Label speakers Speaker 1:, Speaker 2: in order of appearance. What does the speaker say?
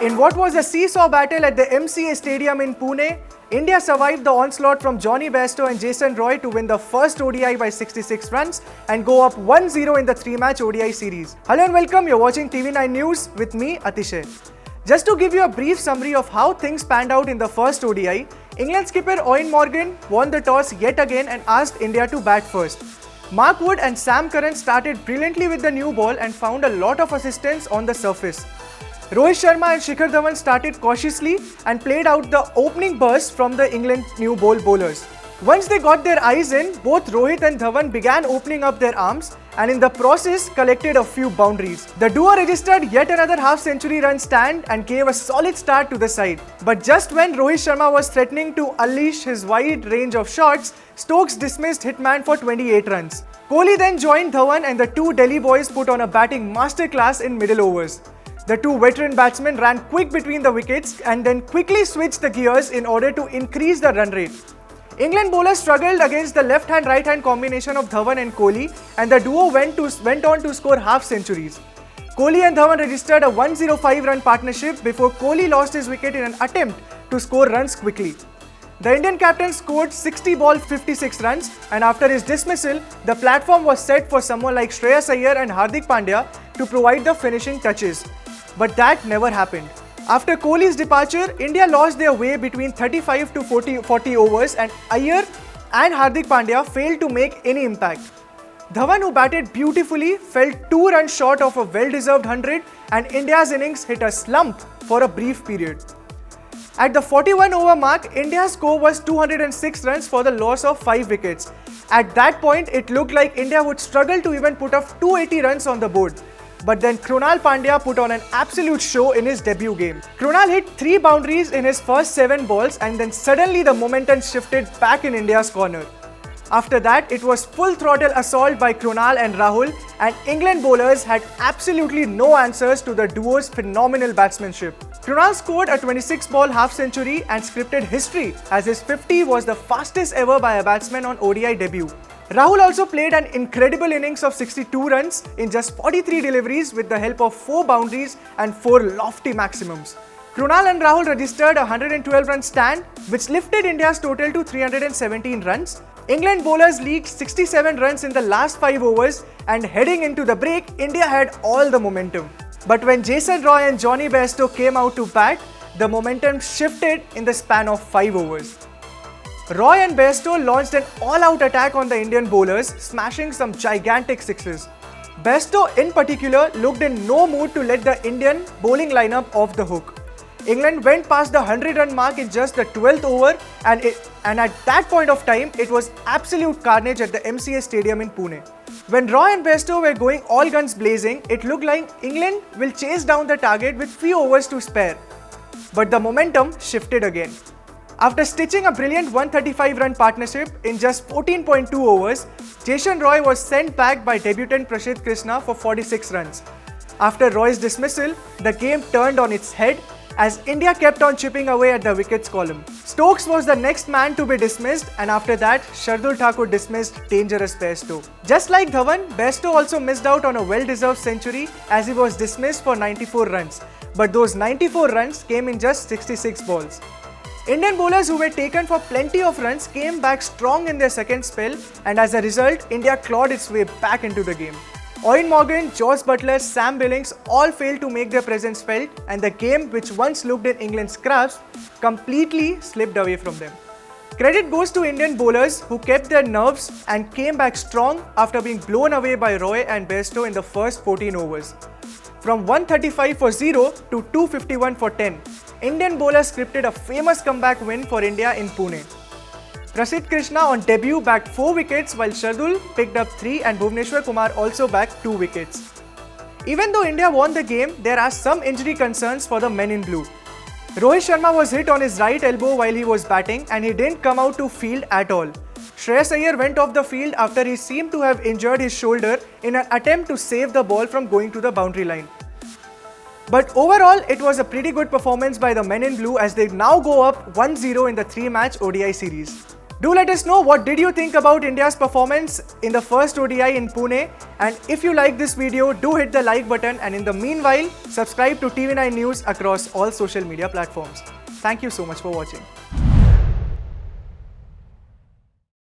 Speaker 1: In what was a seesaw battle at the MCA Stadium in Pune, India survived the onslaught from Johnny Bairstow and Jason Roy to win the first ODI by 66 runs and go up 1-0 in the 3-match ODI series. Hello and welcome, you're watching TV9 News with me, Atishay. Just to give you a brief summary of how things panned out in the first ODI, England skipper Eoin Morgan won the toss yet again and asked India to bat first. Mark Wood and Sam Curran started brilliantly with the new ball and found a lot of assistance on the surface. Rohit Sharma and Shikhar Dhawan started cautiously and played out the opening burst from the England new ball bowlers. Once they got their eyes in, both Rohit and Dhawan began opening up their arms and in the process collected a few boundaries. The duo registered yet another half-century run stand and gave a solid start to the side. But just when Rohit Sharma was threatening to unleash his wide range of shots, Stokes dismissed Hitman for 28 runs. Kohli then joined Dhawan and the two Delhi boys put on a batting masterclass in middle overs. The two veteran batsmen ran quick between the wickets and then quickly switched the gears in order to increase the run rate. England bowlers struggled against the left-hand right-hand combination of Dhawan and Kohli, and the duo went on to score half-centuries. Kohli and Dhawan registered a 105-run partnership before Kohli lost his wicket in an attempt to score runs quickly. The Indian captain scored 60 ball 56 runs, and after his dismissal, the platform was set for someone like Shreyas Iyer and Hardik Pandya to provide the finishing touches. But that never happened. After Kohli's departure, India lost their way between 35 to 40 overs and Iyer and Hardik Pandya failed to make any impact. Dhawan, who batted beautifully, fell 2 runs short of a well-deserved 100 and India's innings hit a slump for a brief period. At the 41 over mark, India's score was 206 runs for the loss of 5 wickets. At that point, it looked like India would struggle to even put up 280 runs on the board. But then Krunal Pandya put on an absolute show in his debut game. Krunal hit 3 boundaries in his first 7 balls and then suddenly the momentum shifted back in India's corner. After that, it was full throttle assault by Krunal and Rahul, and England bowlers had absolutely no answers to the duo's phenomenal batsmanship. Krunal scored a 26-ball half-century and scripted history as his 50 was the fastest ever by a batsman on ODI debut. Rahul also played an incredible innings of 62 runs in just 43 deliveries with the help of 4 boundaries and 4 lofty maximums. Krunal and Rahul registered a 112-run stand, which lifted India's total to 317 runs. England bowlers leaked 67 runs in the last 5 overs, and heading into the break, India had all the momentum. But when Jason Roy and Johnny Bairstow came out to bat, the momentum shifted in the span of 5 overs. Roy and Bairstow launched an all-out attack on the Indian bowlers, smashing some gigantic sixes. Bairstow in particular looked in no mood to let the Indian bowling lineup off the hook. England went past the 100-run mark in just the 12th over and at that point of time, it was absolute carnage at the MCA Stadium in Pune. When Roy and Bairstow were going all guns blazing, it looked like England will chase down the target with few overs to spare. But the momentum shifted again. After stitching a brilliant 135-run partnership in just 14.2 overs, Jason Roy was sent back by debutant Prasidh Krishna for 46 runs. After Roy's dismissal, the game turned on its head as India kept on chipping away at the wickets column. Stokes was the next man to be dismissed, and after that, Shardul Thakur dismissed dangerous Bairstow. Just like Dhawan, Bairstow also missed out on a well-deserved century as he was dismissed for 94 runs. But those 94 runs came in just 66 balls. Indian bowlers who were taken for plenty of runs came back strong in their second spell, and as a result, India clawed its way back into the game. Eoin Morgan, Jos Buttler, Sam Billings all failed to make their presence felt, and the game, which once looked in England's grasp, completely slipped away from them. Credit goes to Indian bowlers who kept their nerves and came back strong after being blown away by Roy and Bairstow in the first 14 overs. From 135 for 0 to 251 for 10, Indian bowlers scripted a famous comeback win for India in Pune. Prasidh Krishna on debut bagged 4 wickets while Shardul picked up 3 and Bhuvneshwar Kumar also bagged 2 wickets. Even though India won the game, there are some injury concerns for the men in blue. Rohit Sharma was hit on his right elbow while he was batting and he didn't come out to field at all. Shreyas Iyer went off the field after he seemed to have injured his shoulder in an attempt to save the ball from going to the boundary line. But overall, it was a pretty good performance by the men in blue as they now go up 1-0 in the 3-match ODI series. Do let us know what did you think about India's performance in the first ODI in Pune, and if you like this video, do hit the like button, and in the meanwhile, subscribe to TV9 News across all social media platforms. Thank you so much for watching.